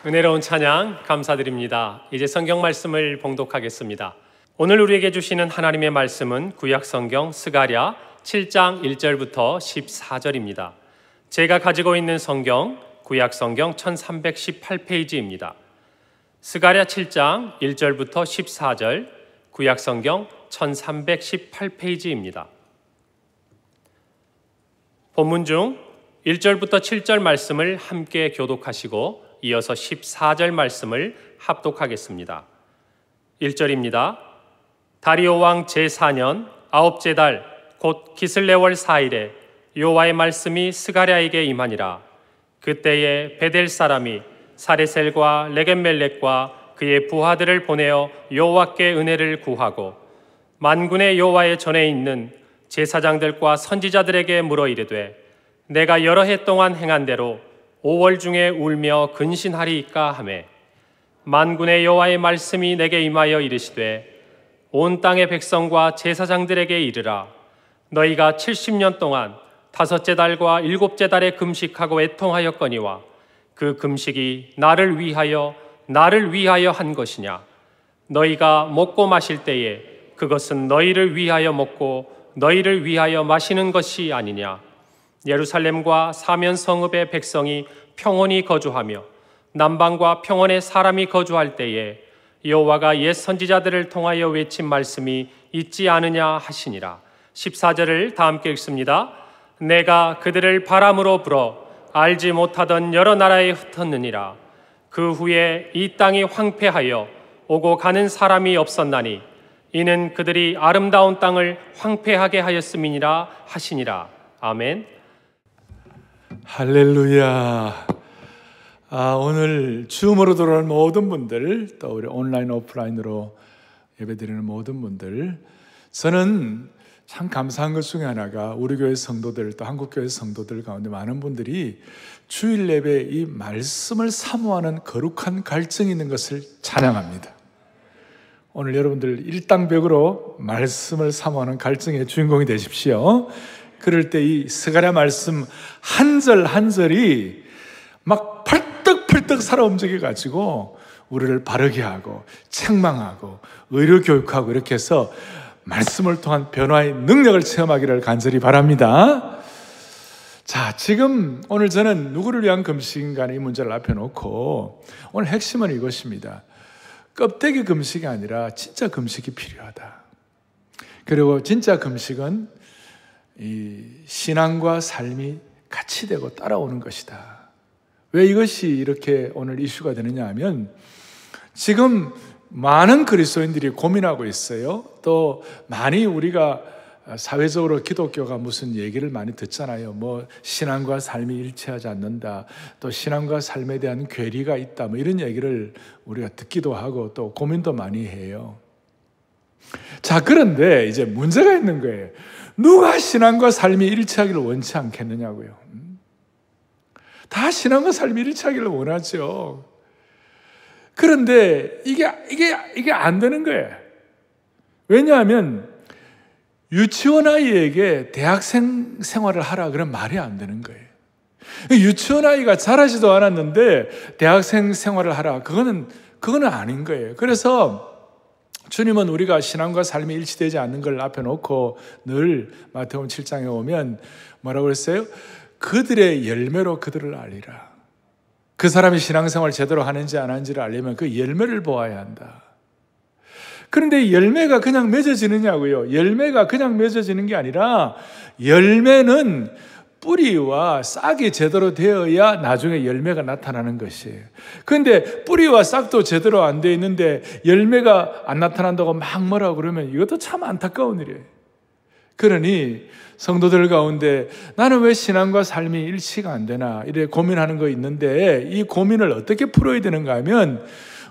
은혜로운 찬양 감사드립니다. 이제 성경 말씀을 봉독하겠습니다. 오늘 우리에게 주시는 하나님의 말씀은 구약 성경 스가랴 7장 1절부터 14절입니다. 제가 가지고 있는 성경 구약 성경 1318페이지입니다. 스가랴 7장 1절부터 14절 구약 성경 1318페이지입니다. 본문 중 1절부터 7절 말씀을 함께 교독하시고 이어서 14절 말씀을 합독하겠습니다. 1절입니다. 다리오 왕 제4년 아홉째 달 곧 기슬레월 4일에 여호와의 말씀이 스가랴에게 임하니라. 그때에 베델 사람이 사레셀과 레겜멜렉과 그의 부하들을 보내어 여호와께 은혜를 구하고 만군의 여호와의 전에 있는 제사장들과 선지자들에게 물어 이르되 내가 여러 해 동안 행한 대로 5월 중에 울며 근신하리이까 하매 만군의 여호와의 말씀이 내게 임하여 이르시되 온 땅의 백성과 제사장들에게 이르라. 너희가 70년 동안 5째 달과 7째 달에 금식하고 애통하였거니와 그 금식이 나를 위하여 한 것이냐. 너희가 먹고 마실 때에 그것은 너희를 위하여 먹고 너희를 위하여 마시는 것이 아니냐. 예루살렘과 사면 성읍의 백성이 평온히 거주하며 남방과 평원에 사람이 거주할 때에 여호와가 옛 선지자들을 통하여 외친 말씀이 있지 않으냐 하시니라. 14절을 다 함께 읽습니다. 내가 그들을 바람으로 불어 알지 못하던 여러 나라에 흩었느니라. 그 후에 이 땅이 황폐하여 오고 가는 사람이 없었나니 이는 그들이 아름다운 땅을 황폐하게 하였음이니라 하시니라. 아멘. 할렐루야. 오늘 줌으로 돌아오는 모든 분들, 또 우리 온라인 오프라인으로 예배드리는 모든 분들, 저는 참 감사한 것 중에 하나가 우리 교회 성도들, 또 한국교회 성도들 가운데 많은 분들이 주일 예배에 이 말씀을 사모하는 거룩한 갈증이 있는 것을 찬양합니다. 오늘 여러분들 일당백으로 말씀을 사모하는 갈증의 주인공이 되십시오. 그럴 때 이 스가랴 말씀 한 절 한 절이 막 펄떡펄떡 살아 움직여가지고 우리를 바르게 하고 책망하고 의료 교육하고 이렇게 해서 말씀을 통한 변화의 능력을 체험하기를 간절히 바랍니다. 자, 지금 오늘 저는 누구를 위한 금식인가 이 문제를 앞에 놓고 오늘 핵심은 이것입니다. 껍데기 금식이 아니라 진짜 금식이 필요하다. 그리고 진짜 금식은 이 신앙과 삶이 같이 되고 따라오는 것이다. 왜 이것이 이렇게 오늘 이슈가 되느냐 하면 지금 많은 그리스도인들이 고민하고 있어요. 또 많이 우리가 사회적으로 기독교가 무슨 얘기를 많이 듣잖아요. 뭐 신앙과 삶이 일치하지 않는다. 또 신앙과 삶에 대한 괴리가 있다. 뭐 이런 얘기를 우리가 듣기도 하고 또 고민도 많이 해요. 자, 그런데 이제 문제가 있는 거예요. 누가 신앙과 삶이 일치하기를 원치 않겠느냐고요. 다 신앙과 삶이 일치하기를 원하죠. 그런데 이게 안 되는 거예요. 왜냐하면 유치원 아이에게 대학생 생활을 하라 그러면 말이 안 되는 거예요. 유치원 아이가 자라지도 않았는데 대학생 생활을 하라, 그거는 아닌 거예요. 그래서 주님은 우리가 신앙과 삶이 일치되지 않는 걸 앞에 놓고 늘 마태복음 7장에 오면 뭐라고 그랬어요? 그들의 열매로 그들을 알리라. 그 사람이 신앙생활 제대로 하는지 안 하는지를 알려면 그 열매를 보아야 한다. 그런데 열매가 그냥 맺어지느냐고요? 열매가 그냥 맺어지는 게 아니라 열매는 뿌리와 싹이 제대로 되어야 나중에 열매가 나타나는 것이에요. 그런데 뿌리와 싹도 제대로 안 되어 있는데 열매가 안 나타난다고 막 뭐라고 그러면 이것도 참 안타까운 일이에요. 그러니 성도들 가운데 나는 왜 신앙과 삶이 일치가 안 되나 이래 고민하는 거 있는데 이 고민을 어떻게 풀어야 되는가 하면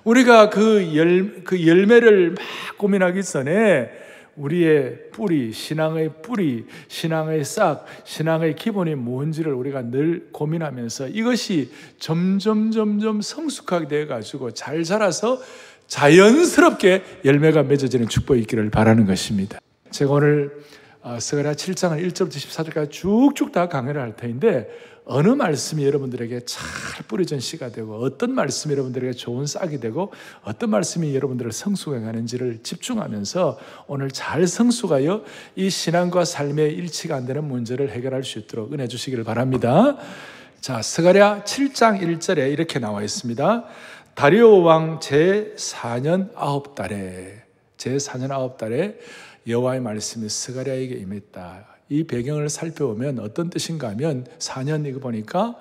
우리가 그 열매를 막 고민하기 전에 우리의 뿌리, 신앙의 싹, 신앙의 기본이 뭔지를 우리가 늘 고민하면서 이것이 점점 성숙하게 되어가지고 잘 자라서 자연스럽게 열매가 맺어지는 축복이 있기를 바라는 것입니다. 제가 오늘 스가랴 7장을 1절부터 14절까지 쭉쭉 다 강의를 할 터인데 어느 말씀이 여러분들에게 잘 뿌려진 씨가 되고 어떤 말씀이 여러분들에게 좋은 싹이 되고 어떤 말씀이 여러분들을 성숙해 가는지를 집중하면서 오늘 잘 성숙하여 이 신앙과 삶의 일치가 안 되는 문제를 해결할 수 있도록 은혜 주시기를 바랍니다. 자, 스가랴 7장 1절에 이렇게 나와 있습니다. 다리오 왕 제4년 9달에 제4년 9달에 여호와의 말씀이 스가랴에게 임했다. 이 배경을 살펴보면 어떤 뜻인가 하면 4년 이거 보니까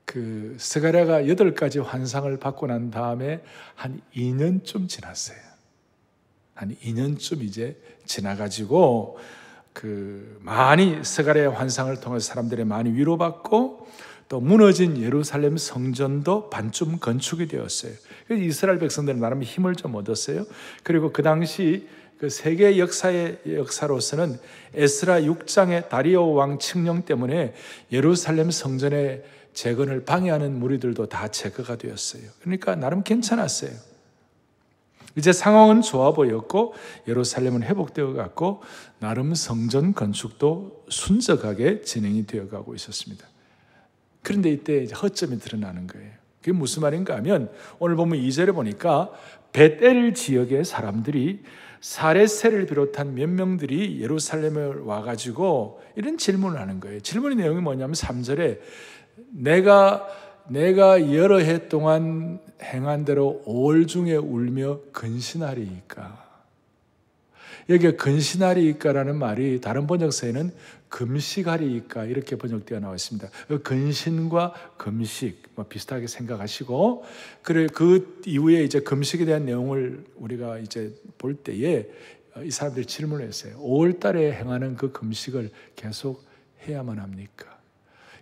그 스가랴가 8가지 환상을 받고 난 다음에 한 2년쯤 지났어요. 한 2년쯤 이제 지나가지고 그 많이 스가랴의 환상을 통해서 사람들이 많이 위로받고 또 무너진 예루살렘 성전도 반쯤 건축이 되었어요. 그래서 이스라엘 백성들은 나름 힘을 좀 얻었어요. 그리고 그 당시 그 세계 역사로서는 에스라 6장의 다리오 왕 칙령 때문에 예루살렘 성전의 재건을 방해하는 무리들도 다 제거가 되었어요. 그러니까 나름 괜찮았어요. 이제 상황은 좋아 보였고 예루살렘은 회복되어 갔고 나름 성전 건축도 순적하게 진행이 되어 가고 있었습니다. 그런데 이때 이제 허점이 드러나는 거예요. 그게 무슨 말인가 하면 오늘 보면 2절에 보니까 벳엘 지역의 사람들이 사레세를 비롯한 몇 명들이 예루살렘에 와가지고 이런 질문을 하는 거예요. 질문의 내용이 뭐냐면 3절에 내가 여러 해 동안 행한 대로 5월 중에 울며 근신하리이까. 여기에 근신하리이까라는 말이 다른 번역서에는 금식하리이까 이렇게 번역되어 나와 있습니다. 근신과 금식 비슷하게 생각하시고, 그래 그 이후에 이제 금식에 대한 내용을 우리가 이제 볼 때에 이 사람들이 질문을 했어요. 5월 달에 행하는 그 금식을 계속 해야만 합니까?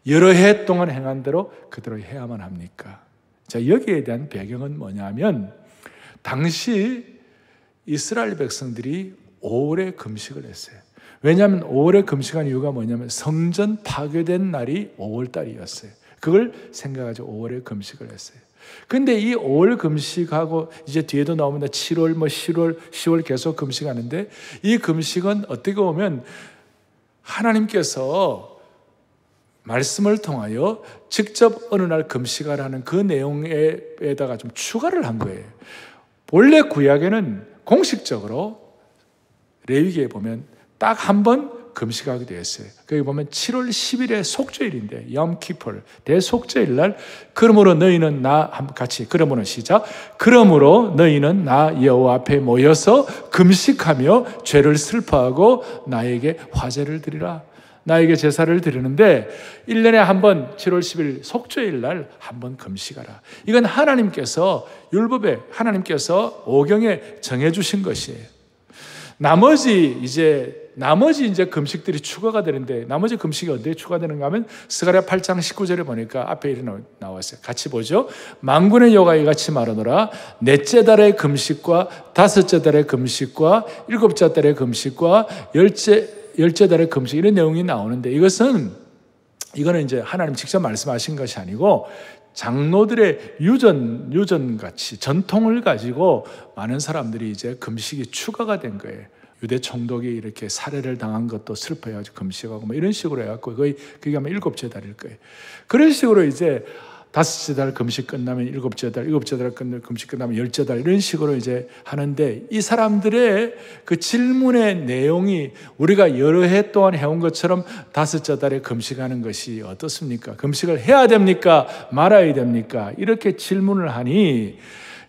여러 해 동안 행한 대로 그대로 해야만 합니까? 자, 여기에 대한 배경은 뭐냐면 당시 이스라엘 백성들이 5월에 금식을 했어요. 왜냐하면 5월에 금식한 이유가 뭐냐면 성전 파괴된 날이 5월 달이었어요. 그걸 생각하고 5월에 금식을 했어요. 근데 이 5월 금식하고 이제 뒤에도 나옵니다. 7월, 10월 계속 금식하는데 이 금식은 어떻게 보면 하나님께서 말씀을 통하여 직접 어느 날 금식하라는 그 내용에다가 좀 추가를 한 거예요. 원래 구약에는 공식적으로 레위기에 보면 딱 한 번 금식하게 되었어요. 거기 보면 7월 10일에 속죄일인데 염키폴 대속죄일 날 그러므로 너희는 그러므로 시작. 그러므로 너희는 나 여호와 앞에 모여서 금식하며 죄를 슬퍼하고 나에게 화제를 드리라. 나에게 제사를 드리는데 1년에 한 번 7월 10일 속죄일 날 한 번 금식하라. 이건 하나님께서 율법에 하나님께서 오경에 정해주신 것이에요. 나머지 이제 금식들이 추가가 되는데 나머지 금식이 어디에 추가되는가 하면 스가랴 8장 19절에 보니까 앞에 이렇게 나왔어요. 같이 보죠. 만군의 여호와가 이같이 말하노라. 넷째 달의 금식과 다섯째 달의 금식과 일곱째 달의 금식과 열째 달의 금식 이런 내용이 나오는데 이거는 이제 하나님 직접 말씀하신 것이 아니고 장로들의 유전같이 전통을 가지고 많은 사람들이 이제 금식이 추가가 된 거예요. 유대 총독이 이렇게 살해를 당한 것도 슬퍼해가지고 금식하고 뭐 이런 식으로 해갖고 그게 아마 7째 달일 거예요. 그런 식으로 이제 5째 달 금식 끝나면 7째 달, 7째 달 금식 끝나면 10째 달 이런 식으로 이제 하는데 이 사람들의 그 질문의 내용이 우리가 여러 해 동안 해온 것처럼 5째 달에 금식하는 것이 어떻습니까? 금식을 해야 됩니까? 말아야 됩니까? 이렇게 질문을 하니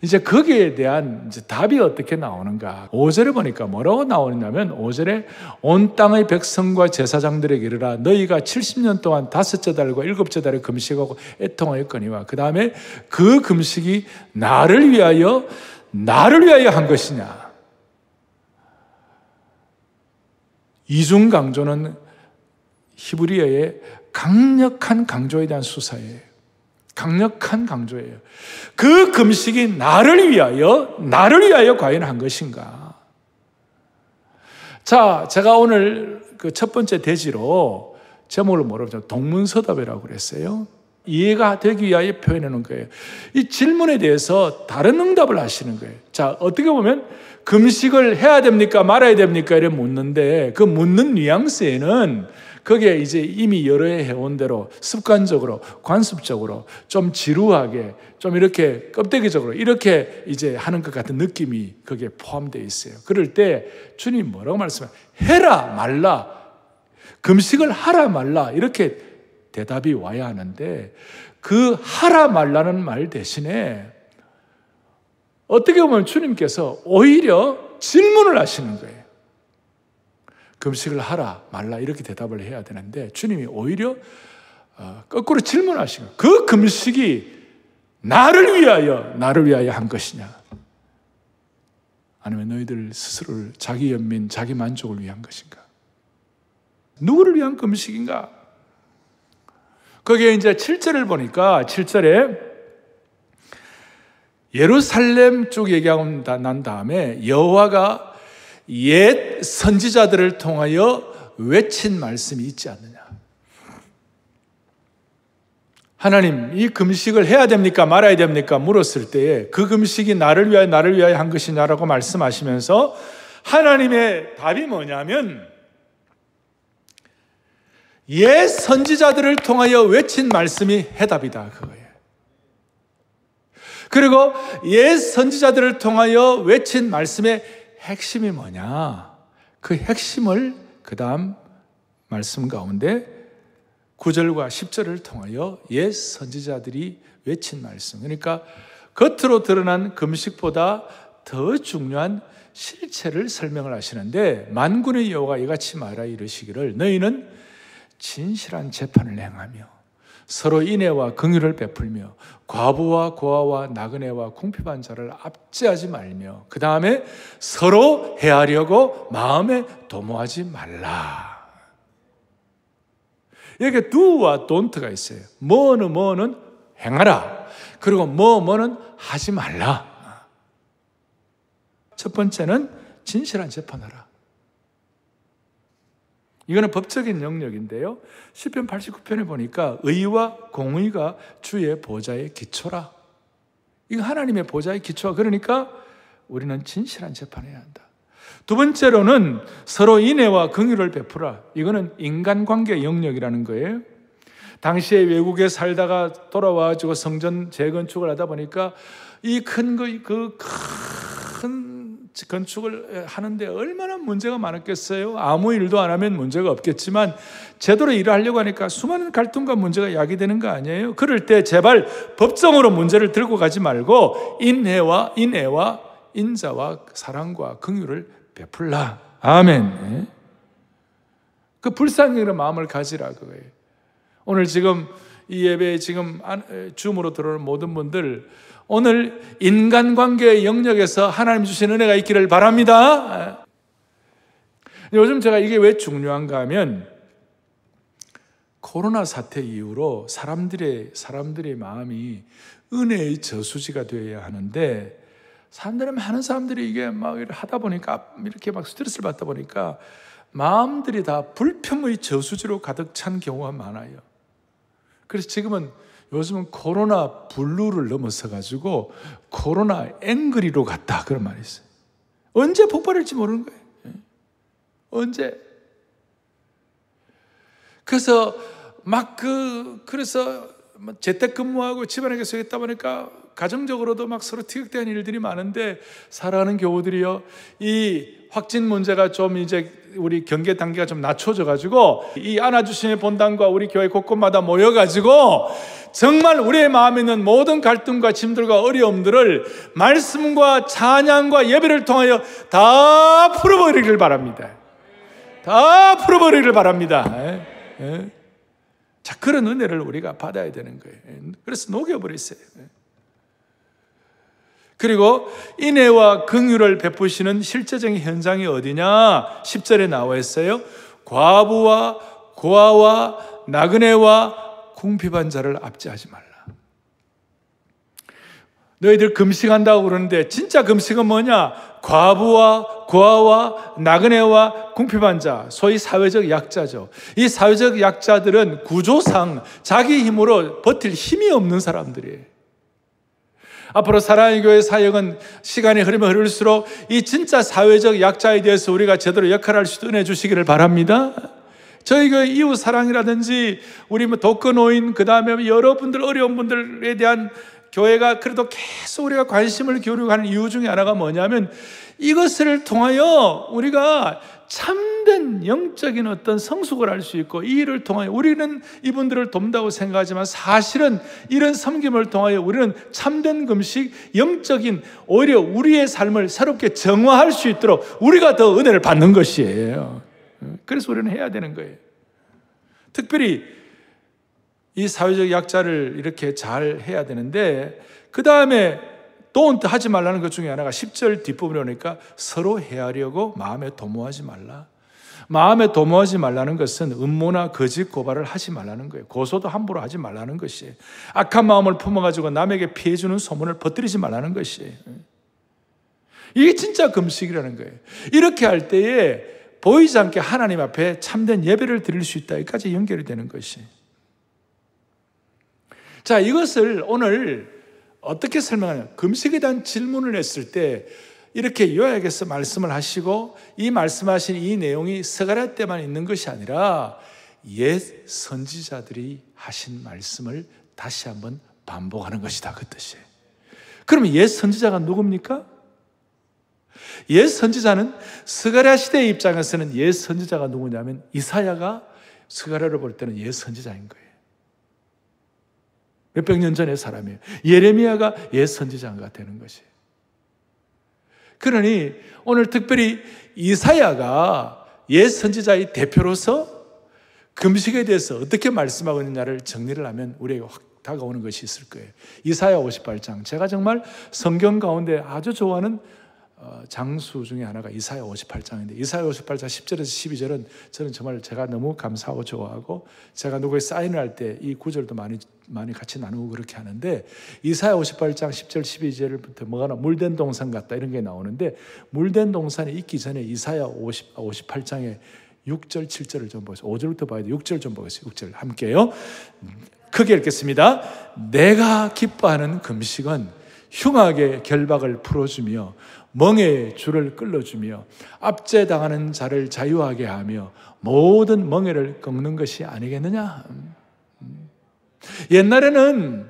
이제 거기에 대한 이제 답이 어떻게 나오는가? 5절에 보니까 뭐라고 나오냐면 5절에 온 땅의 백성과 제사장들에게 이르라 너희가 70년 동안 5째 달과 7째 달에 금식하고 애통하였거니와 그 다음에 그 금식이 나를 위하여 한 것이냐? 이중 강조는 히브리어의 강력한 강조에 대한 수사예요. 강력한 강조예요. 그 금식이 나를 위하여 과연 한 것인가? 자, 제가 오늘 그 첫 번째 대지로 제목을 뭐라고 동문서답이라고 그랬어요. 이해가 되기 위하여 표현해 놓은 거예요. 이 질문에 대해서 다른 응답을 하시는 거예요. 자, 어떻게 보면 금식을 해야 됩니까? 말아야 됩니까? 이래 묻는데 그 묻는 뉘앙스에는 거기에 이제 이미 여러 해 해온 대로 습관적으로, 관습적으로, 좀 지루하게, 좀 이렇게 껍데기적으로 이렇게 이제 하는 것 같은 느낌이 거기에 포함되어 있어요. 그럴 때 주님 뭐라고 말씀해요? 해라 말라, 금식을 하라 말라, 이렇게 대답이 와야 하는데, 그 하라 말라는 말 대신에 어떻게 보면 주님께서 오히려 질문을 하시는 거예요. 금식을 하라 말라 이렇게 대답을 해야 되는데, 주님이 오히려 거꾸로 질문하신 거예요. 그 금식이 나를 위하여 한 것이냐, 아니면 너희들 스스로를 자기 연민, 자기 만족을 위한 것인가? 누구를 위한 금식인가? 거기에 이제 7절을 보니까 7절에 예루살렘 쪽 얘기하고 난 다음에 여호와가 옛 선지자들을 통하여 외친 말씀이 있지 않느냐. 하나님, 이 금식을 해야 됩니까? 말아야 됩니까? 물었을 때에 그 금식이 나를 위하여 한 것이냐라고 말씀하시면서 하나님의 답이 뭐냐면, 옛 선지자들을 통하여 외친 말씀이 해답이다, 그거예요. 그리고 옛 선지자들을 통하여 외친 말씀의 핵심이 뭐냐? 그 핵심을 그 다음 말씀 가운데 9절과 10절을 통하여 옛 선지자들이 외친 말씀, 그러니까 겉으로 드러난 금식보다 더 중요한 실체를 설명을 하시는데, 만군의 여호와가 이같이 말하여 이르시기를 너희는 진실한 재판을 행하며 서로 인애와 긍휼을 베풀며 과부와 고아와 나그네와 궁핍한 자를 압제하지 말며, 그 다음에 서로 해하려고 마음에 도모하지 말라. 여기 do와 don't가 있어요. 뭐는 행하라, 그리고 뭐는 하지 말라. 첫 번째는 진실한 재판하라. 이거는 법적인 영역인데요. 시편 89편에 보니까 의와 공의가 주의 보좌의 기초라. 이거 하나님의 보좌의 기초라. 그러니까 우리는 진실한 재판을 해야 한다. 두 번째로는 서로 인애와 긍휼을 베풀라. 이거는 인간관계 영역이라는 거예요. 당시에 외국에 살다가 돌아와가지고 성전 재건축을 하다 보니까 이 큰 건축을 하는데 얼마나 문제가 많았겠어요. 아무 일도 안 하면 문제가 없겠지만 제대로 일을 하려고 하니까 수많은 갈등과 문제가 야기되는 거 아니에요? 그럴 때 제발 법정으로 문제를 들고 가지 말고 인애와 인자와 사랑과 긍휼을 베풀라. 아멘. 그 불쌍히는 마음을 가지라, 그거예요. 오늘 지금 이 예배에 지금 줌으로 들어오는 모든 분들, 오늘 인간관계의 영역에서 하나님 주신 은혜가 있기를 바랍니다. 요즘 제가 이게 왜 중요한가 하면, 코로나 사태 이후로 사람들의 마음이 은혜의 저수지가 되어야 하는데, 많은 사람들이 이게 막 하다 보니까, 이렇게 막 스트레스를 받다 보니까 마음들이 다 불평의 저수지로 가득 찬 경우가 많아요. 그래서 요즘은 코로나 블루를 넘어서가지고 코로나 앵그리로 갔다, 그런 말이 있어요. 언제 폭발할지 모르는 거예요. 언제. 그래서 그래서 재택근무하고 집안에 계속 있다 보니까 가정적으로도 막 서로 티격태는 일들이 많은데, 사랑하는 교우들이요, 이 확진 문제가 좀 이제 우리 경계 단계가 좀 낮춰져가지고 이 안아주심의 본당과 우리 교회 곳곳마다 모여가지고 정말 우리의 마음에 있는 모든 갈등과 짐들과 어려움들을 말씀과 찬양과 예배를 통하여 다 풀어버리기를 바랍니다. 다 풀어버리기를 바랍니다. 자, 그런 은혜를 우리가 받아야 되는 거예요. 그래서 녹여버렸어요. 그리고 인애와 긍휼을 베푸시는 실제적인 현장이 어디냐? 10절에 나와 있어요. 과부와 고아와 나그네와 궁핍한 자를 압제하지 말라. 너희들 금식한다고 그러는데 진짜 금식은 뭐냐? 과부와 고아와 나그네와 궁핍한 자, 소위 사회적 약자죠. 이 사회적 약자들은 구조상 자기 힘으로 버틸 힘이 없는 사람들이에요. 앞으로 사랑의 교회 사역은 시간이 흐르면 흐를수록 이 진짜 사회적 약자에 대해서 우리가 제대로 역할할 수 있도록 은혜 주시기를 바랍니다. 저희 그 이웃 사랑이라든지 우리 뭐 독거노인, 그 다음에 여러분들 어려운 분들에 대한 교회가 그래도 계속 우리가 관심을 기울이고 하는 이유 중에 하나가 뭐냐면 이것을 통하여 우리가 참된 영적인 어떤 성숙을 할 수 있고, 이 일을 통하여 우리는 이분들을 돕는다고 생각하지만 사실은 이런 섬김을 통하여 우리는 참된 금식, 영적인 오히려 우리의 삶을 새롭게 정화할 수 있도록 우리가 더 은혜를 받는 것이에요. 그래서 우리는 해야 되는 거예요. 특별히 이 사회적 약자를 이렇게 잘 해야 되는데, 그 다음에 don't 하지 말라는 것 중에 하나가 10절 뒷부분에 오니까 서로 헤아려고 마음에 도모하지 말라. 마음에 도모하지 말라는 것은 음모나 거짓 고발을 하지 말라는 거예요. 고소도 함부로 하지 말라는 것이에요. 악한 마음을 품어가지고 남에게 피해주는 소문을 퍼뜨리지 말라는 것이에요. 이게 진짜 금식이라는 거예요. 이렇게 할 때에 보이지 않게 하나님 앞에 참된 예배를 드릴 수 있다. 여기까지 연결이 되는 것이에요. 자, 이것을 오늘 어떻게 설명하냐? 금식에 대한 질문을 했을 때 이렇게 요약해서 말씀을 하시고, 이 말씀하신 이 내용이 스가랴 때만 있는 것이 아니라 옛 선지자들이 하신 말씀을 다시 한번 반복하는 것이다, 그 뜻이에요. 그러면 옛 선지자가 누굽니까? 옛 선지자는 스가랴 시대의 입장에서는 옛 선지자가 누구냐면 이사야가 스가랴를 볼 때는 옛 선지자인 거예요. 몇백 년 전의 사람이에요. 예레미야가 옛 선지자가 되는 것이에요. 그러니 오늘 특별히 이사야가 옛 선지자의 대표로서 금식에 대해서 어떻게 말씀하고 있느냐를 정리를 하면 우리에게 확 다가오는 것이 있을 거예요. 이사야 58장, 제가 정말 성경 가운데 아주 좋아하는 장수 중에 하나가 이사야 58장인데, 이사야 58장 10절에서 12절은 저는 정말 제가 너무 감사하고 좋아하고, 제가 누구에 사인을 할 때 이 구절도 많이 같이 나누고 그렇게 하는데, 이사야 58장 10절 12절부터 뭐가 나 물된 동산 같다 이런 게 나오는데, 물된 동산이 있기 전에 이사야 58장에 6절 7절을 좀 보세요. 5절부터 봐야 돼. 6절 좀 보겠습니다. 6절 함께요. 크게 읽겠습니다. 내가 기뻐하는 금식은 흉악의 결박을 풀어주며 멍에의 줄을 끌어주며 압제당하는 자를 자유하게 하며 모든 멍에를 꺾는 것이 아니겠느냐. 옛날에는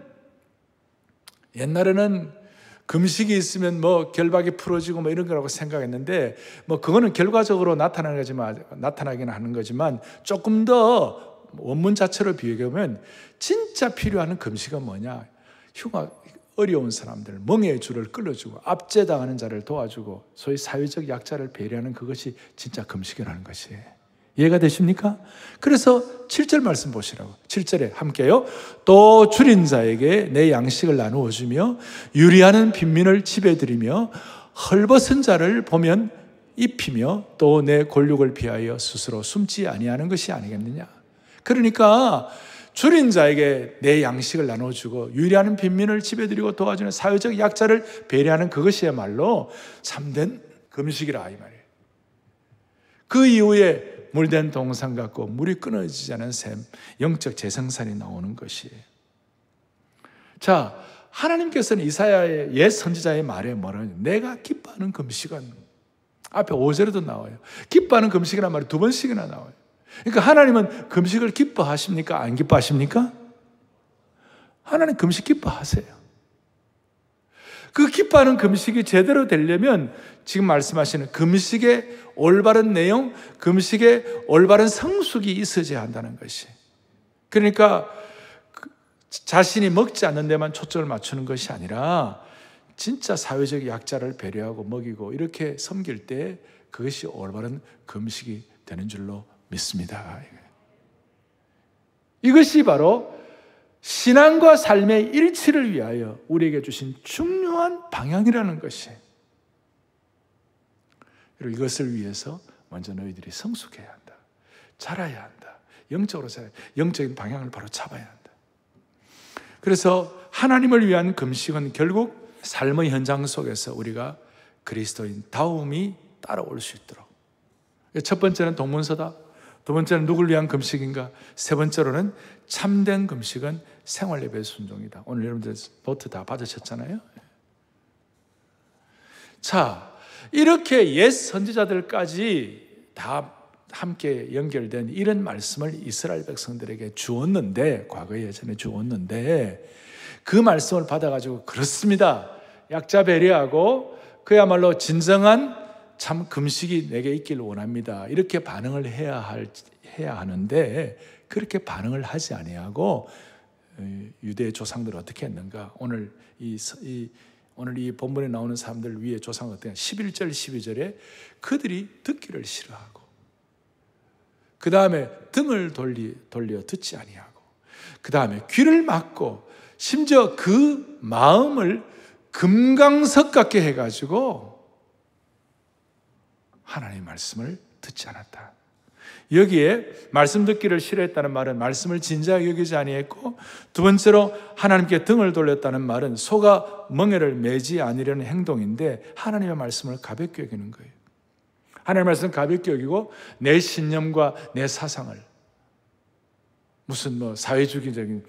금식이 있으면 뭐 결박이 풀어지고 뭐 이런 거라고 생각했는데, 뭐 그거는 결과적으로 나타나긴 하는 거지만, 조금 더 원문 자체로 비교해 보면 진짜 필요한 금식은 뭐냐? 어려운 사람들, 멍에의 줄을 끌어주고 압제당하는 자를 도와주고 소위 사회적 약자를 배려하는 그것이 진짜 금식이라는 것이에요. 이해가 되십니까? 그래서 7절 말씀 보시라고. 7절에 함께요. 또 줄인 자에게 내 양식을 나누어 주며 유리하는 빈민을 집에 들이며 헐벗은 자를 보면 입히며 또 내 골육을 비하여 스스로 숨지 아니하는 것이 아니겠느냐. 그러니까 줄인 자에게 내 양식을 나눠주고 유리하는 빈민을 집에 들이고 도와주는 사회적 약자를 배려하는 그것이야말로 참된 금식이라 이 말이에요. 그 이후에 물된 동산 같고 물이 끊어지지 않은 샘, 영적 재생산이 나오는 것이에요. 자, 하나님께서는 이사야의 옛 선지자의 말에 뭐라냐? 내가 기뻐하는 금식은, 앞에 5절에도 나와요. 기뻐하는 금식이라는 말이 2번씩이나 나와요. 그러니까 하나님은 금식을 기뻐하십니까? 안 기뻐하십니까? 하나님 금식 기뻐하세요. 그 기뻐하는 금식이 제대로 되려면 지금 말씀하시는 금식의 올바른 내용, 금식의 올바른 성숙이 있어야 한다는 것이. 그러니까 자신이 먹지 않는 데만 초점을 맞추는 것이 아니라 진짜 사회적 약자를 배려하고 먹이고 이렇게 섬길 때 그것이 올바른 금식이 되는 줄로 믿습니다. 이것이 바로 신앙과 삶의 일치를 위하여 우리에게 주신 중요한 방향이라는 것이에요. 그리고 이것을 위해서 먼저 너희들이 성숙해야 한다. 자라야 한다. 영적으로 자라야 한다. 영적인 방향을 바로 잡아야 한다. 그래서 하나님을 위한 금식은 결국 삶의 현장 속에서 우리가 그리스도인 다움이 따라올 수 있도록. 첫 번째는 동문서다. 두 번째는 누굴 위한 금식인가? 세 번째로는 참된 금식은 생활 예배 순종이다. 오늘 여러분들 노트 다 받으셨잖아요. 자, 이렇게 옛 선지자들까지 다 함께 연결된 이런 말씀을 이스라엘 백성들에게 주었는데, 과거에 예전에 주었는데, 그 말씀을 받아가지고 그렇습니다, 약자 배려하고 그야말로 진정한 참 금식이 내게 있기를 원합니다, 이렇게 반응을 해야 하는데 그렇게 반응을 하지 아니하고 유대의 조상들은 어떻게 했는가? 오늘 이 본문에 나오는 사람들 위에 조상은 어떻게 11절 12절에 그들이 듣기를 싫어하고 그 다음에 등을 돌려 듣지 아니하고 그 다음에 귀를 막고 심지어 그 마음을 금강석 같게 해가지고 하나님의 말씀을 듣지 않았다. 여기에 말씀 듣기를 싫어했다는 말은 말씀을 진지하게 여기지 아니했고, 두 번째로 하나님께 등을 돌렸다는 말은 소가 멍에를 매지 않으려는 행동인데 하나님의 말씀을 가볍게 여기는 거예요. 하나님의 말씀을 가볍게 여기고 내 신념과 내 사상을, 무슨 사회주의적인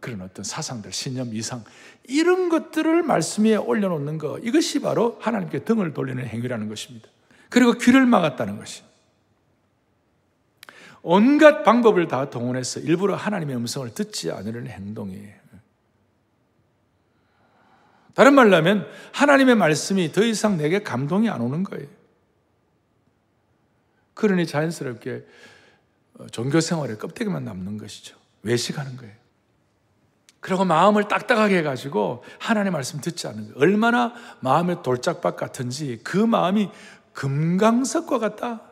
그런 어떤 사상들, 신념, 이상, 이런 것들을 말씀 위에 올려놓는 것, 이것이 바로 하나님께 등을 돌리는 행위라는 것입니다. 그리고 귀를 막았다는 것이, 온갖 방법을 다 동원해서 일부러 하나님의 음성을 듣지 않으려는 행동이에요. 다른 말로 하면 하나님의 말씀이 더 이상 내게 감동이 안 오는 거예요. 그러니 자연스럽게 종교 생활에 껍데기만 남는 것이죠. 외식하는 거예요. 그리고 마음을 딱딱하게 해가지고 하나님의 말씀 듣지 않는 거예요. 얼마나 마음의 돌짝밭 같은지, 그 마음이 금강석과 같다,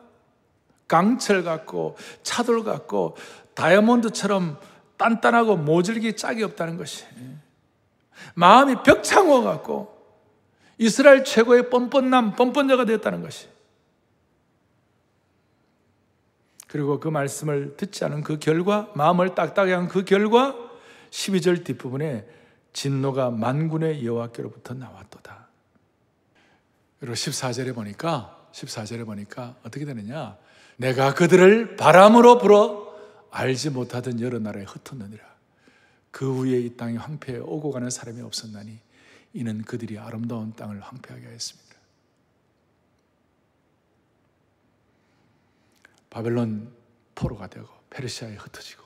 강철 같고 차돌 같고 다이아몬드처럼 단단하고 모질기 짝이 없다는 것이, 마음이 벽창호 같고 이스라엘 최고의 뻔뻔자가 되었다는 것이, 그리고 그 말씀을 듣지 않은 그 결과, 마음을 딱딱하게 한 그 결과 12절 뒷부분에 진노가 만군의 여호와께로부터 나왔도다. 그리고 14절에 보니까 어떻게 되느냐? 내가 그들을 바람으로 불어 알지 못하던 여러 나라에 흩었느니라. 그 후에 이 땅이 황폐해 오고 가는 사람이 없었나니 이는 그들이 아름다운 땅을 황폐하게 하였습니다. 바벨론 포로가 되고 페르시아에 흩어지고.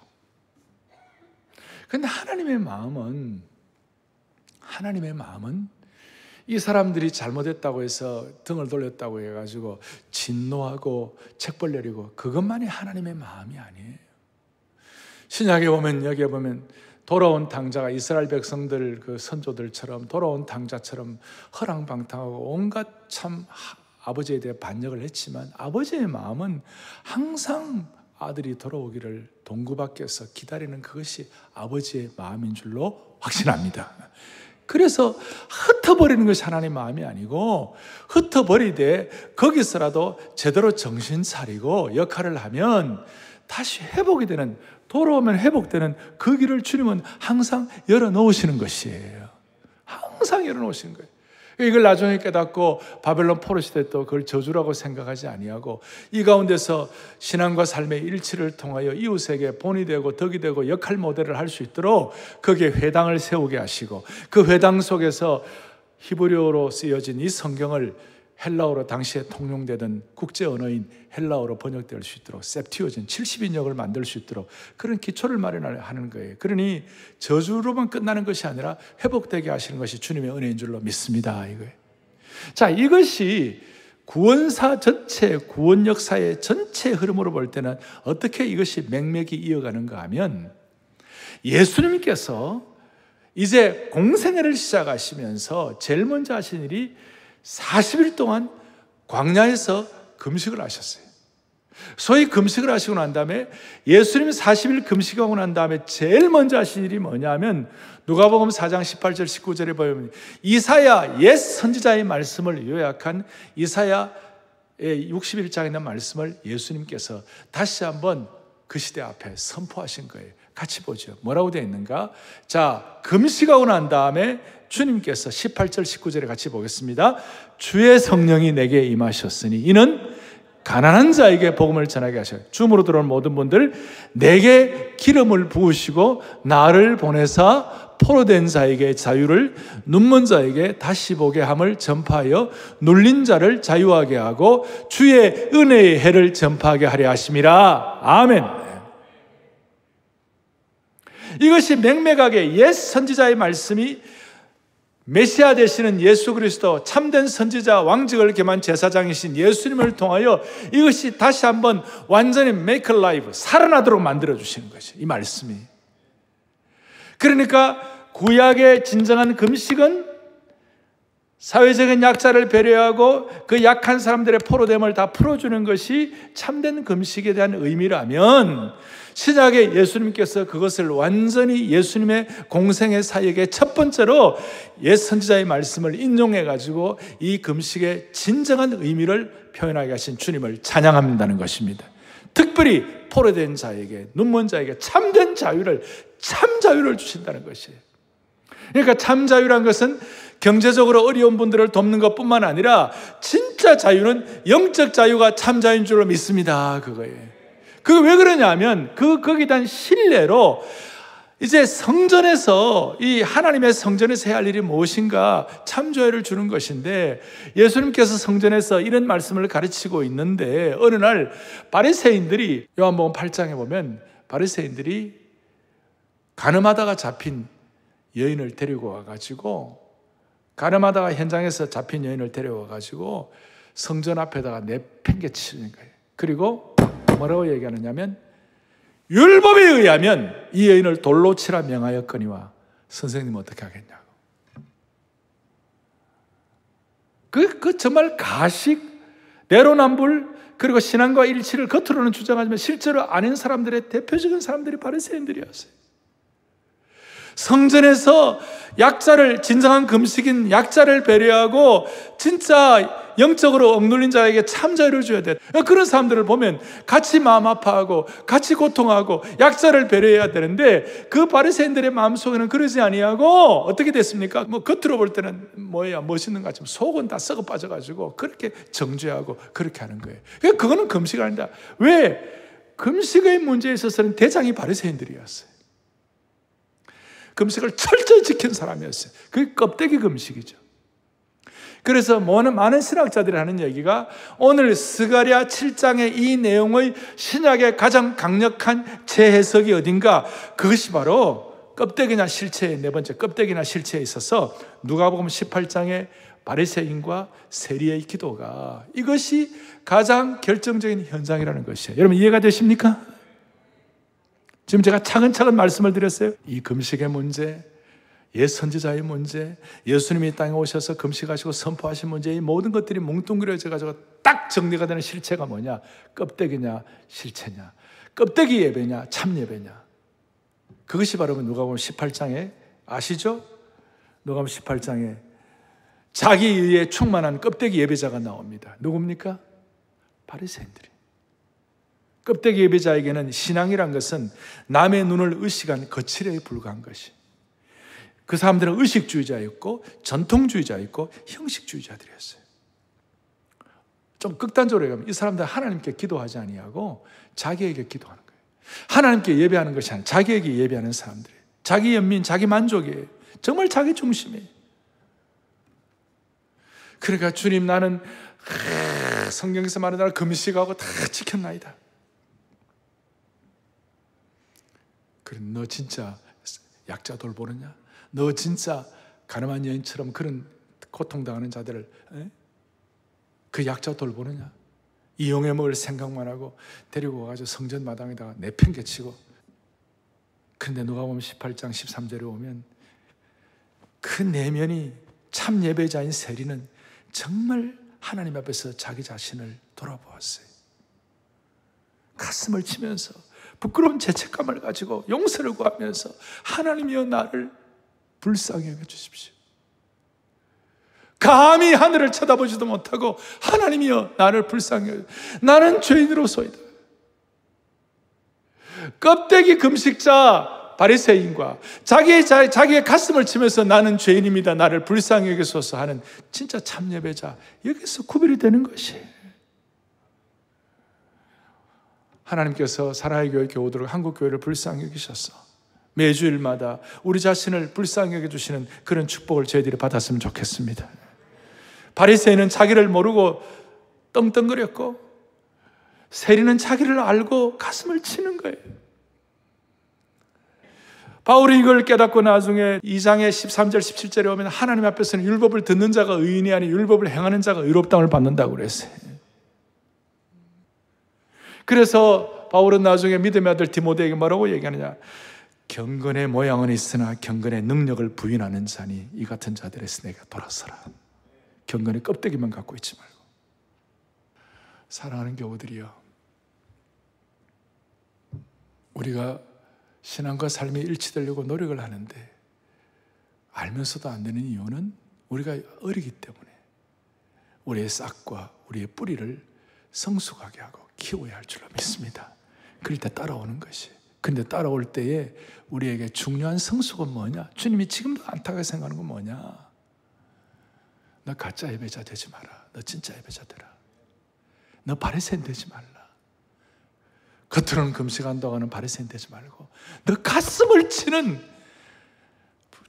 그런데 하나님의 마음은 이 사람들이 잘못했다고 해서 등을 돌렸다고 해가지고 진노하고 책벌 내리고 그것만이 하나님의 마음이 아니에요. 신약에 보면, 여기에 보면 돌아온 당자가 이스라엘 백성들 그 선조들처럼 돌아온 당자처럼 허랑방탕하고 온갖 참 아버지에 대해 반역을 했지만 아버지의 마음은 항상 아들이 돌아오기를 동구 밖에서 기다리는 그것이 아버지의 마음인 줄로 확신합니다. 그래서 흩어버리는 것이 하나님의 마음이 아니고, 흩어버리되 거기서라도 제대로 정신 차리고 역할을 하면 다시 회복이 되는, 돌아오면 회복되는 그 길을 주님은 항상 열어놓으시는 것이에요. 항상 열어놓으시는 거예요. 이걸 나중에 깨닫고 바벨론 포로 시대 또 그걸 저주라고 생각하지 아니하고, 이 가운데서 신앙과 삶의 일치를 통하여 이웃에게 본이 되고 덕이 되고 역할 모델을 할 수 있도록 거기에 회당을 세우게 하시고, 그 회당 속에서 히브리어로 쓰여진 이 성경을 헬라어로 당시에 통용되던 국제 언어인 헬라어로 번역될 수 있도록 셉티오진 70인역을 만들 수 있도록 그런 기초를 마련하는 거예요. 그러니 저주로만 끝나는 것이 아니라 회복되게 하시는 것이 주님의 은혜인 줄로 믿습니다. 이거예요. 자, 이것이 구원사 전체, 구원 역사의 전체 흐름으로 볼 때는 어떻게 이것이 맥맥이 이어가는가 하면, 예수님께서 이제 공생애를 시작하시면서 제일 먼저 하신 일이 40일 동안 광야에서 금식을 하셨어요. 소위 금식을 하시고 난 다음에, 예수님이 40일 금식하고 난 다음에 제일 먼저 하신 일이 뭐냐면, 누가복음 4장 18절 19절에 보면 이사야 옛 선지자의 말씀을 요약한 이사야의 61장에 있는 말씀을 예수님께서 다시 한번 그 시대 앞에 선포하신 거예요. 같이 보죠. 뭐라고 되어 있는가? 자, 금식하고 난 다음에 주님께서 18절 19절에 같이 보겠습니다. 주의 성령이 내게 임하셨으니 이는 가난한 자에게 복음을 전하게 하셔요. 주음으로 들어온 모든 분들 내게 기름을 부으시고 나를 보내사 포로된 자에게 자유를, 눈먼 자에게 다시 보게 함을 전파하여 눌린 자를 자유하게 하고 주의 은혜의 해를 전파하게 하려 하심이라. 아멘. 이것이 명백하게 옛 선지자의 말씀이 메시아 되시는 예수 그리스도, 참된 선지자, 왕직을 겸한 제사장이신 예수님을 통하여 이것이 다시 한번 완전히 make alive, 살아나도록 만들어주시는 것이 이 말씀이. 그러니까 구약의 진정한 금식은 사회적인 약자를 배려하고 그 약한 사람들의 포로됨을 다 풀어주는 것이 참된 금식에 대한 의미라면, 신약의 예수님께서 그것을 완전히 예수님의 공생의 사역의 첫 번째로 옛 선지자의 말씀을 인용해가지고 이 금식의 진정한 의미를 표현하게 하신 주님을 찬양한다는 것입니다. 특별히 포로된 자에게, 눈먼 자에게 참된 자유를, 참 자유를 주신다는 것이에요. 그러니까 참 자유란 것은 경제적으로 어려운 분들을 돕는 것뿐만 아니라 진짜 자유는 영적 자유가 참 자유인 줄로 믿습니다. 그거예요. 그게 왜 그러냐면 거기에 대한 신뢰로 이제 성전에서, 이 하나님의 성전에서 해야 할 일이 무엇인가 참 자유를 주는 것인데, 예수님께서 성전에서 이런 말씀을 가르치고 있는데 어느 날 바리새인들이, 요한복음 8장에 보면 바리새인들이 간음하다가 잡힌 여인을 데리고 와가지고, 간음하다가 현장에서 잡힌 여인을 데려와가지고 성전 앞에다가 내팽개치는 거예요. 그리고 뭐라고 얘기하느냐면, 율법에 의하면 이 여인을 돌로 치라 명하였거니와 선생님 어떻게 하겠냐고. 그 정말 가식, 내로남불, 그리고 신앙과 일치를 겉으로는 주장하지만 실제로 아닌 사람들의 대표적인 사람들이 바리새인들이었어요. 성전에서 약자를, 진정한 금식인 약자를 배려하고 진짜 영적으로 억눌린 자에게 참 자유를 줘야 돼. 그런 사람들을 보면 같이 마음 아파하고 같이 고통하고 약자를 배려해야 되는데, 그 바리새인들의 마음속에는 그러지 아니하고 어떻게 됐습니까? 뭐 겉으로 볼 때는 멋있는 것 같지만 속은 다 썩어 빠져가지고 그렇게 정죄하고 그렇게 하는 거예요. 그거는 금식 아니다. 왜? 금식의 문제에 있어서는 대장이 바리새인들이었어요. 금식을 철저히 지킨 사람이었어요. 그게 껍데기 금식이죠. 그래서 많은 신학자들이 하는 얘기가, 오늘 스가랴 7장의 이 내용의 신약의 가장 강력한 재해석이 어딘가, 그것이 바로 껍데기나 실체의 네 번째, 껍데기나 실체에 있어서 누가복음 18장의 바리새인과 세리의 기도가, 이것이 가장 결정적인 현상이라는 것이에요. 여러분 이해가 되십니까? 지금 제가 차근차근 말씀을 드렸어요. 이 금식의 문제, 옛 선지자의 문제, 예수님이 이 땅에 오셔서 금식하시고 선포하신 문제, 이 모든 것들이 뭉뚱그려져가지고 딱 정리가 되는 실체가 뭐냐? 껍데기냐 실체냐? 껍데기 예배냐 참 예배냐? 그것이 바로 누가복음 18장에 아시죠? 누가복음 18장에 자기의에 충만한 껍데기 예배자가 나옵니다. 누굽니까? 바리새인들이. 껍데기 예배자에게는 신앙이란 것은 남의 눈을 의식한 거칠에 불과한 것이. 그 사람들은 의식주의자였고 전통주의자였고 형식주의자들이었어요. 좀 극단적으로 얘기하면 이 사람들은 하나님께 기도하지 아니하고 자기에게 기도하는 거예요. 하나님께 예배하는 것이 아니라 자기에게 예배하는 사람들이에요. 자기 연민, 자기 만족이에요. 정말 자기 중심이에요. 그러니까 주님, 나는 성경에서 말하는 대로 금식하고 다 지켰나이다. 그래, 너 진짜 약자 돌보느냐? 너 진짜 가늠한 여인처럼 그런 고통당하는 자들을, 그 약자 돌보느냐? 이용해 먹을 생각만 하고 데리고 와가지고 성전 마당에다가 내팽개치고. 근데 누가복음 18장 13절에 오면 그 내면이 참 예배자인 세리는 정말 하나님 앞에서 자기 자신을 돌아보았어요. 가슴을 치면서 부끄러운 죄책감을 가지고 용서를 구하면서, 하나님이여 나를 불쌍히 여겨 주십시오. 감히 하늘을 쳐다보지도 못하고 하나님이여 나를 불쌍히 여겨, 나는 죄인으로소이다. 껍데기 금식자 바리새인과 자기의 가슴을 치면서 나는 죄인입니다, 나를 불쌍히 여기소서 하는 진짜 참 예배자, 여기서 구별이 되는 것이에요. 하나님께서 사랑의 교회 교우들을 한국 교회를 불쌍히 여기셔서 매주일마다 우리 자신을 불쌍히 여겨주시는 그런 축복을 저희들이 받았으면 좋겠습니다. 바리새인은 자기를 모르고 떵떵거렸고 세리는 자기를 알고 가슴을 치는 거예요. 바울이 이걸 깨닫고 나중에 2장의 13절 17절에 오면 하나님 앞에서는 율법을 듣는 자가 의인이 아니 율법을 행하는 자가 의롭다함을 받는다고 그랬어요. 그래서 바울은 나중에 믿음의 아들 디모데에게 뭐라고 얘기하느냐, 경건의 모양은 있으나 경건의 능력을 부인하는 자니 이 같은 자들에서 내가 돌아서라. 경건의 껍데기만 갖고 있지 말고. 사랑하는 교우들이여, 우리가 신앙과 삶이 일치되려고 노력을 하는데 알면서도 안 되는 이유는 우리가 어리기 때문에 우리의 싹과 우리의 뿌리를 성숙하게 하고 키워야 할 줄로 믿습니다. 그럴 때 따라오는 것이. 근데 따라올 때에 우리에게 중요한 성숙은 뭐냐? 주님이 지금도 안타깝게 생각하는 건 뭐냐? 너 가짜 예배자 되지 마라. 너 진짜 예배자 되라. 너 바리새인 되지 말라. 겉으로는 금식한다고 하는 바리새인 되지 말고 너 가슴을 치는,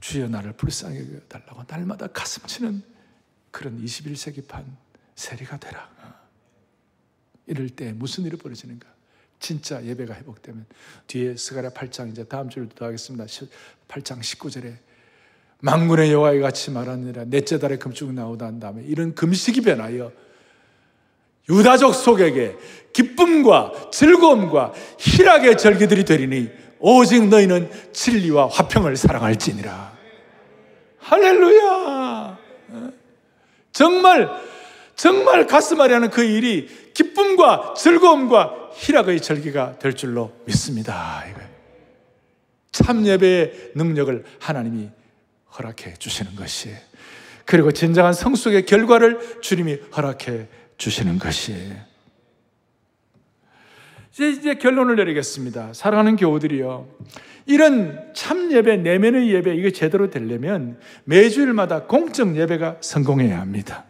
주여 나를 불쌍히 여겨달라고 날마다 가슴 치는 그런 21세기판 세리가 되라. 이럴 때 무슨 일이 벌어지는가? 진짜 예배가 회복되면 뒤에 스가랴 8장, 이제 다음 주를 더 하겠습니다. 8장 19절에 만군의 여호와의 같이 말하느니라 넷째 달에 금축이 나오다 한 다음에 이런 금식이 변하여 유다족 속에게 기쁨과 즐거움과 희락의 절기들이 되리니 오직 너희는 진리와 화평을 사랑할지니라. 할렐루야. 정말 가슴 아리하는 그 일이 기쁨과 즐거움과 희락의 절기가 될 줄로 믿습니다. 참 예배의 능력을 하나님이 허락해 주시는 것이에요. 그리고 진정한 성숙의 결과를 주님이 허락해 주시는 것이에요. 이제 결론을 내리겠습니다. 사랑하는 교우들이요, 이런 참 예배, 내면의 예배, 이게 제대로 되려면 매주일마다 공적 예배가 성공해야 합니다.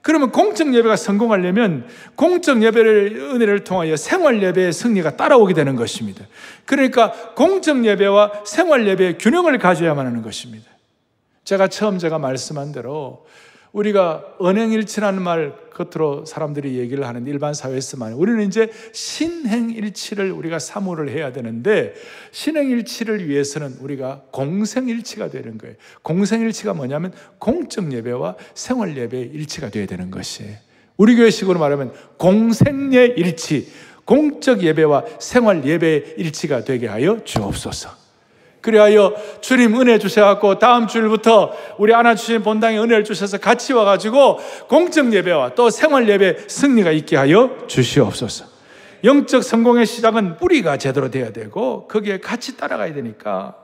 그러면 공적 예배가 성공하려면 공적 예배를 은혜를 통하여 생활 예배의 승리가 따라오게 되는 것입니다. 그러니까 공적 예배와 생활 예배의 균형을 가져야만 하는 것입니다. 제가 말씀한 대로 우리가 언행일치라는 말 겉으로 사람들이 얘기를 하는 일반 사회에서만 우리는 이제 신행일치를 우리가 사모를 해야 되는데, 신행일치를 위해서는 우리가 공생일치가 되는 거예요. 공생일치가 뭐냐면 공적 예배와 생활 예배의 일치가 되어야 되는 것이에요. 우리 교회식으로 말하면 공생예 일치, 공적 예배와 생활 예배의 일치가 되게 하여 주옵소서. 그리하여 주님 은혜 주셔갖고 다음 주일부터 우리 안아주신 본당에 은혜를 주셔서 같이 와가지고 공적 예배와 또 생활 예배 승리가 있게 하여 주시옵소서. 영적 성공의 시작은 뿌리가 제대로 돼야 되고 거기에 같이 따라가야 되니까,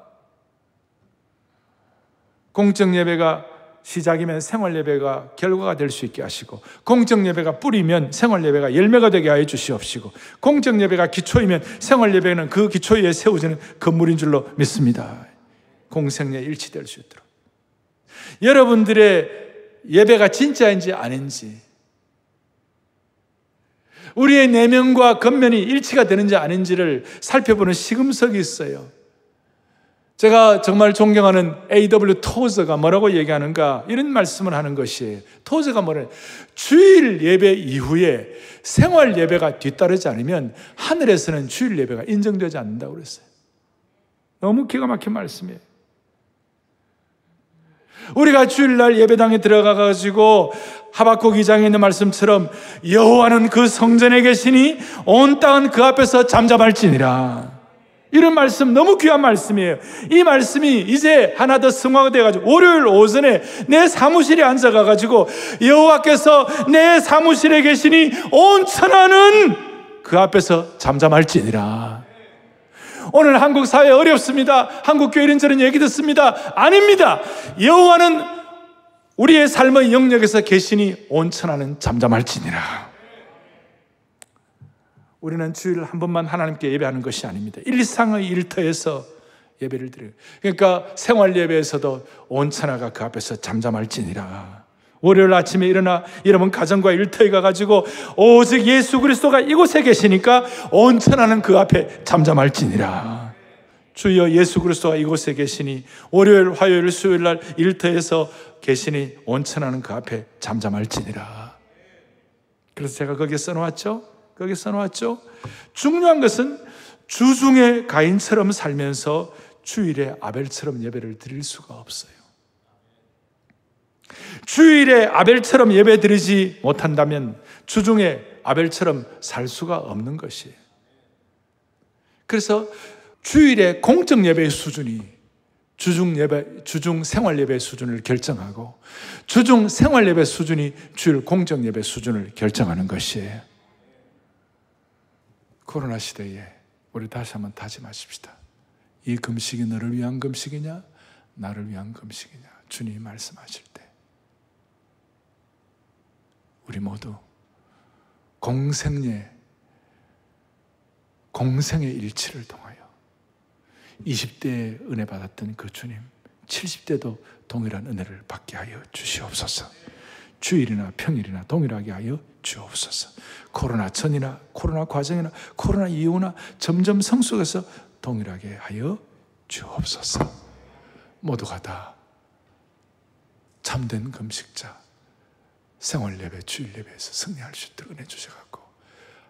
공적 예배가 시작이면 생활 예배가 결과가 될 수 있게 하시고, 공적 예배가 뿌리면 생활 예배가 열매가 되게 하여 주시옵시고, 공적 예배가 기초이면 생활 예배는 그 기초 위에 세워지는 건물인 줄로 믿습니다. 공생에 일치될 수 있도록 여러분들의 예배가 진짜인지 아닌지, 우리의 내면과 겉면이 일치가 되는지 아닌지를 살펴보는 시금석이 있어요. 제가 정말 존경하는 A.W. 토저가 뭐라고 얘기하는가, 이런 말씀을 하는 것이에요. 토저가 뭐래요? 주일 예배 이후에 생활 예배가 뒤따르지 않으면 하늘에서는 주일 예배가 인정되지 않는다고 그랬어요. 너무 기가 막힌 말씀이에요. 우리가 주일날 예배당에 들어가가지고 하박국 2장에 있는 말씀처럼 여호와는 그 성전에 계시니 온 땅은 그 앞에서 잠잠할지니라, 이런 말씀 너무 귀한 말씀이에요. 이 말씀이 이제 하나 더 승화가 돼가지고 월요일 오전에 내 사무실에 앉아가가지고 여호와께서 내 사무실에 계시니 온 천하는 그 앞에서 잠잠할지니라. 오늘 한국 사회 어렵습니다. 한국 교회 이런저런 얘기 듣습니다. 아닙니다. 여호와는 우리의 삶의 영역에서 계시니 온 천하는 잠잠할지니라. 우리는 주일 한 번만 하나님께 예배하는 것이 아닙니다. 일상의 일터에서 예배를 드려요. 그러니까 생활 예배에서도 온 천하가 그 앞에서 잠잠할지니라. 월요일 아침에 일어나 여러분 가정과 일터에 가가지고 오직 예수 그리스도가 이곳에 계시니까 온천하는 그 앞에 잠잠할지니라. 주여 예수 그리스도가 이곳에 계시니 월요일, 화요일, 수요일 날 일터에서 계시니 온천하는 그 앞에 잠잠할지니라. 그래서 제가 거기에 써놓았죠. 거기에 써놓았죠. 중요한 것은 주중에 가인처럼 살면서 주일에 아벨처럼 예배를 드릴 수가 없어요. 주일에 아벨처럼 예배 드리지 못한다면 주중에 아벨처럼 살 수가 없는 것이에요. 그래서 주일에 공적 예배의 수준이 주중 생활 예배 수준을 결정하고 주중 생활 예배 수준이 주일 공적 예배 수준을 결정하는 것이에요. 코로나 시대에 우리 다시 한번 다짐하십시다. 이 금식이 너를 위한 금식이냐 나를 위한 금식이냐 주님이 말씀하실 때 우리 모두 공생의 일치를 통하여 20대에 은혜 받았던 그 주님 70대도 동일한 은혜를 받게 하여 주시옵소서. 주일이나 평일이나 동일하게 하여 주옵소서. 코로나 전이나 코로나 과정이나 코로나 이후나 점점 성숙해서 동일하게 하여 주옵소서. 모두가 다 참된 금식자 생활 예배, 주일 예배에서 승리할 수 있도록 은혜 주셔갖고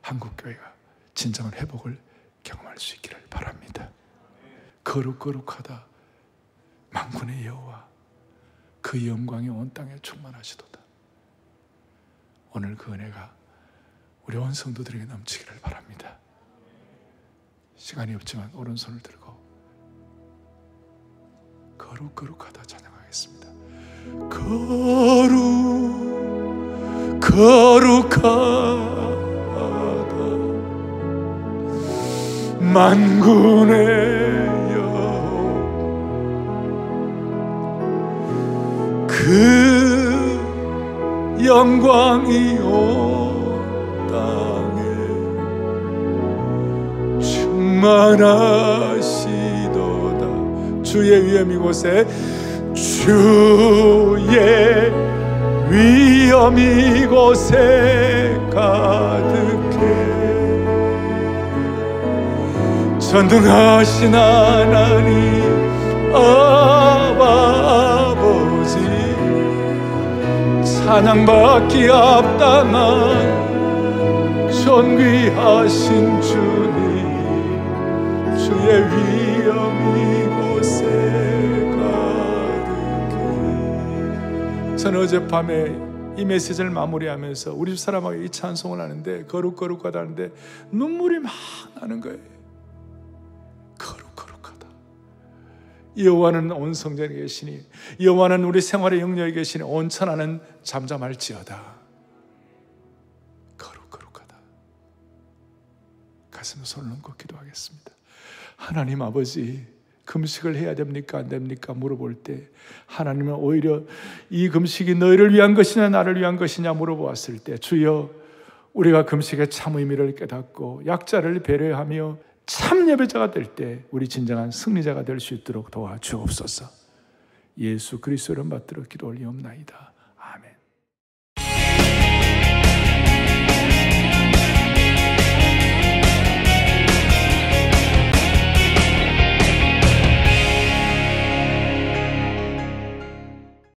한국교회가 진정한 회복을 경험할 수 있기를 바랍니다. 거룩하다 만군의 여호와 그 영광이 온 땅에 충만하시도다. 오늘 그 은혜가 우리 온 성도들에게 넘치기를 바랍니다. 시간이 없지만 오른손을 들고 거룩하다 찬양하겠습니다. 거룩하다 만군의 여호와 그 영광이 온 땅에 충만하시도다. 주의 위엄 이곳에 주의 위엄 이곳에 가득해 전능하신 하나님 아버지 찬양받기 합당한 존귀하신 주님 주의 위엄 이곳에 가득해. 저는 어젯밤에 이 메시지를 마무리하면서 우리 집 사람하고 이 찬송을 하는데 거룩하다 하는데 눈물이 막 나는 거예요. 거룩하다. 여호와는 온 성전에 계시니 여호와는 우리 생활의 영역에 계시니 온천하는 잠잠할지어다. 거룩하다. 가슴에 손을 얹고 기도하겠습니다. 하나님 아버지, 금식을 해야 됩니까? 안 됩니까? 물어볼 때 하나님은 오히려 이 금식이 너희를 위한 것이냐 나를 위한 것이냐 물어보았을 때 주여 우리가 금식의 참 의미를 깨닫고 약자를 배려하며 참 예배자가 될 때 우리 진정한 승리자가 될 수 있도록 도와주옵소서. 예수 그리스도를 받들어 기도 올리옵나이다.